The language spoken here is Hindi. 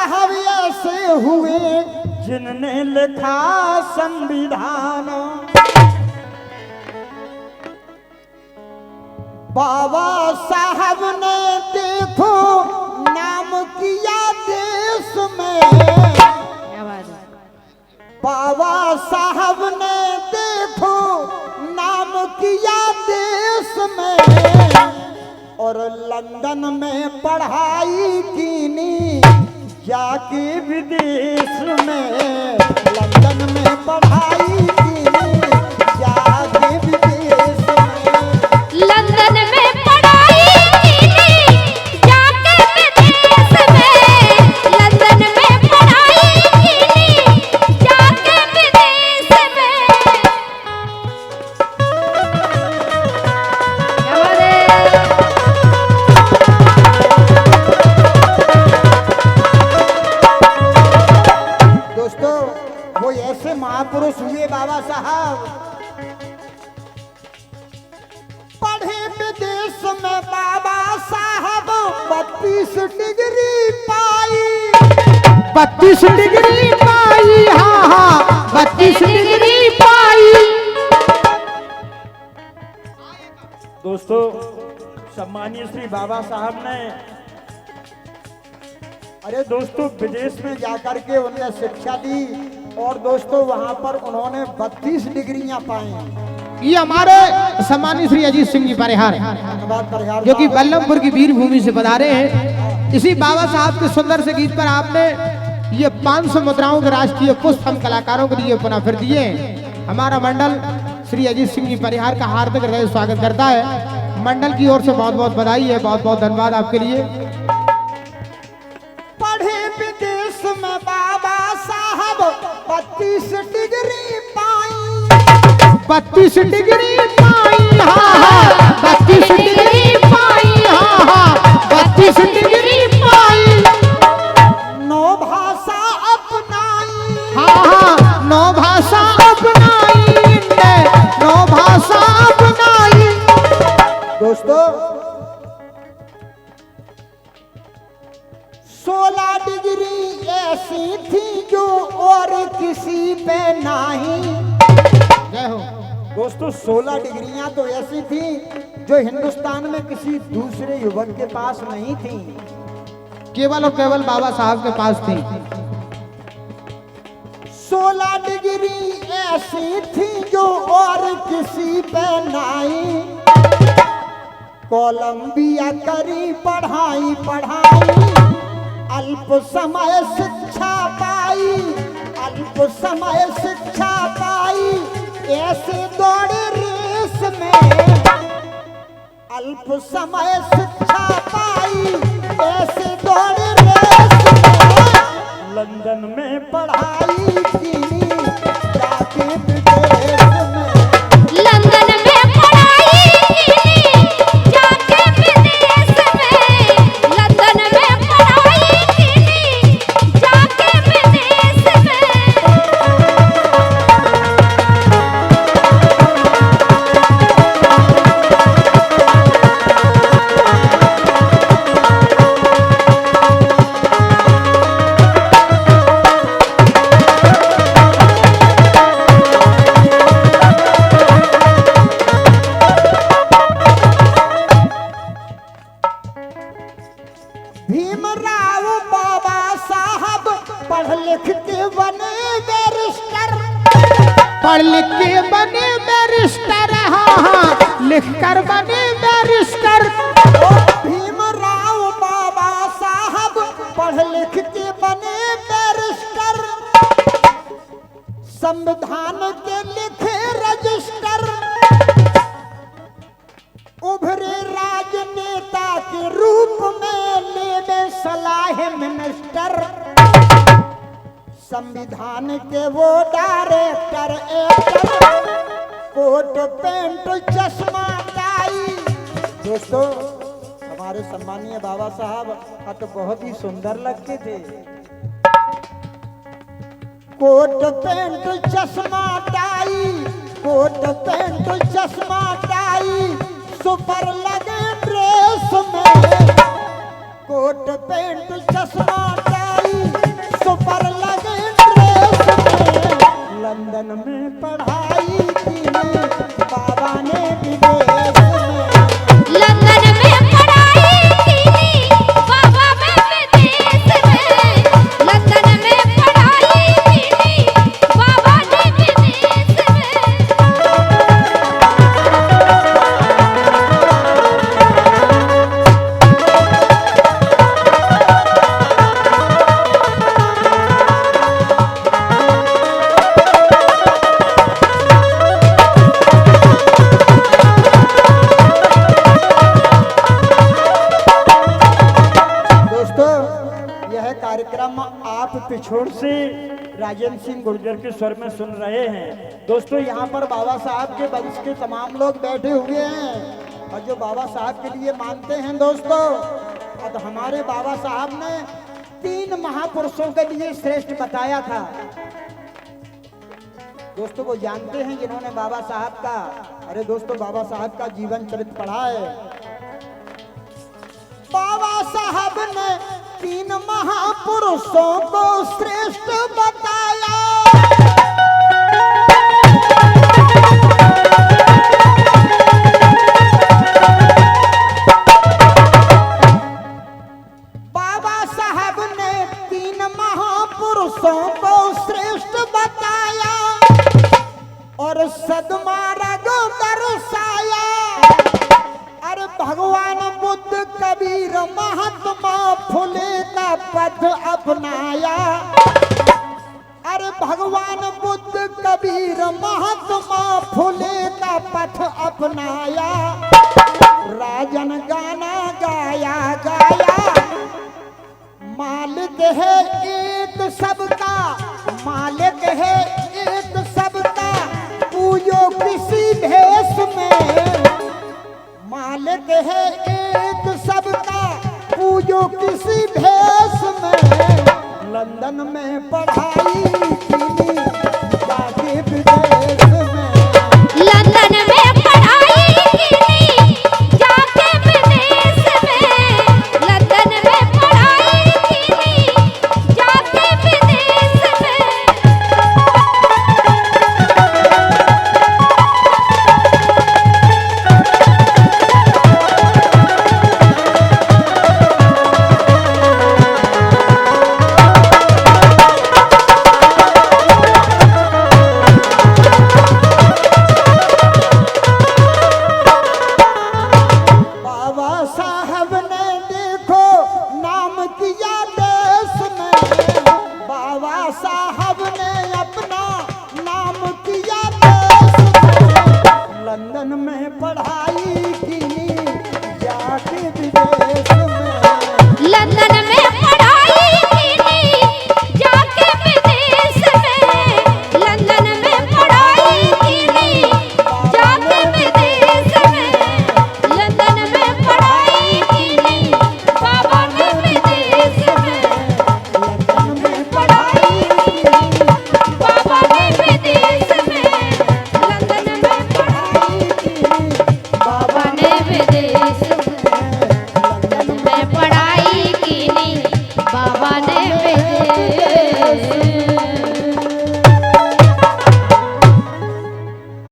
साहब ऐसे हुए जिनने लिखा संविधान। बाबा साहब ने देखो नाम किया देश में। बाबा साहब ने देखो नाम किया देश में और लंदन में पढ़ाई कीनी जाके विदेश में। लंदन में पढ़ाई कीनी जाके विदेश में। लंदन में पढ़ाई कीनी जाके विदेश में। लंदन में पढ़ाई कीनी जाके विदेश में। दोस्तों वो ऐसे महापुरुष हुए बाबा साहब, पढ़े विदेश में बाबा साहब 32 डिग्री पाई। 32 डिग्री पाई, हाँ हाँ 32 डिग्री पाई। दोस्तों सम्मानीय श्री बाबा साहब ने, अरे दोस्तों विदेश में जाकर के उन्होंने शिक्षा दी और दोस्तों वहां पर उन्होंने 32 डिग्रियां पाई। ये हमारे सम्मानित श्री अजीत सिंह जी परिहार जो कि बल्लभपुर की वीर भूमि से पधारे हैं। इसी बाबा साहब के सुंदर से गीत पर आपने ये 500 मुद्राओं के राष्ट्रीय पुष्प हम कलाकारों के लिए पुनः फिर दिए। हमारा मंडल श्री अजीत सिंह जी परिहार का हार्दिक हृदय स्वागत करता है। मंडल की ओर से बहुत बहुत बधाई है, बहुत बहुत धन्यवाद आपके लिए। पढ़े विदेश में बाबा साहब 32 डिग्री पाई। 32 डिग्री पाई, हाँ हाँ 32 डिग्री पाई, हाँ हाँ 32 डिग्री पाई। 9 भाषा अपनाई, हाँ हाँ 9 भाषा अपनाई, 9 भाषा अपनाई। दोस्तों 16 डिग्री ऐसी थी जो और किसी पे नहीं। जय हो। दोस्तों 16 डिग्रियां तो ऐसी थी जो हिंदुस्तान में किसी दूसरे युवक के पास नहीं थी, केवल और केवल बाबा साहब के पास थी। 16 डिग्री ऐसी थी जो और किसी पे नहीं। कोलंबिया करी पढ़ाई पढ़ाई, अल्प समय शिक्षा पाई। अल्प समय शिक्षा पाई, ऐसे दौड़े रेस में। अल्प समय शिक्षा पाई, ऐसे दौड़े रेस में। लंदन में पढ़ाई की जाके विदेश में। लंदन में पढ़ाई कीनी जाके विदेश में। लंदन में पढ़ाई कीनी जाके विदेश में। भीमराव बाबा साहब पढ़ लिख के बने बैरिस्टर। पढ़ लिख के बने बैरिस्टर, हाँ हाँ लिख कर बने बैरिस्टर। भीमराव बाबा साहब पढ़ लिख के बने बैरिस्टर। संविधान के लिखे रजिस्टर। उभरे राजनेता के रूप में लेवे सलाह मिनिस्टर। संविधान के वो डायरेक्टर एक्टर, कोट पैंट चश्मा टाई। दोस्तों हमारे सम्मानीय बाबा साहब तो बहुत ही सुंदर लगते थे। कोट पैंट चश्मा टाई, कोट पैंट चश्मा टाई, सुपर लगे ड्रेस में। कोट पैंट चश्मा टाई, सुपर लगे ड्रेस में, लंदन में पढ़ाई की बाबा ने विदेश में। लंदन में पढ़ाई की बाबा में विदेश में, लंदन में पढ़ाई की बाबा ने विदेश में। दोस्तों, यह कार्यक्रम आप पिछोड़ से राजेंद्र सिंह गुर्जर के स्वर में सुन रहे हैं। दोस्तों, यहाँ पर बाबा साहब के वंश के तमाम लोग बैठे हुए हैं और जो बाबा साहब के लिए मानते हैं दोस्तों। और हमारे बाबा साहब ने 3 महापुरुषों के लिए श्रेष्ठ बताया था। दोस्तों, वो जानते हैं जिन्होंने बाबा साहब का, अरे दोस्तों, बाबा साहब का जीवन चरित्र पढ़ा है। बाबा साहब ने 3 महापुरुषों को श्रेष्ठ बताया। बाबा साहब ने 3 महापुरुषों को श्रेष्ठ बताया और सदमार्ग दर्शाया। अरे भगवान बुद्ध कबीर महात्मा फुले का पथ अपनाया। अरे भगवान बुद्ध कबीर महात्मा फुले का पथ अपनाया। राजन गाना गाया गाया, मालिक है एक सबका, मालिक है एक सबका, पूजो किसी भेष में। मालिक है एक सबका, पूजो किसी भेष में। लंदन में पढ़ाई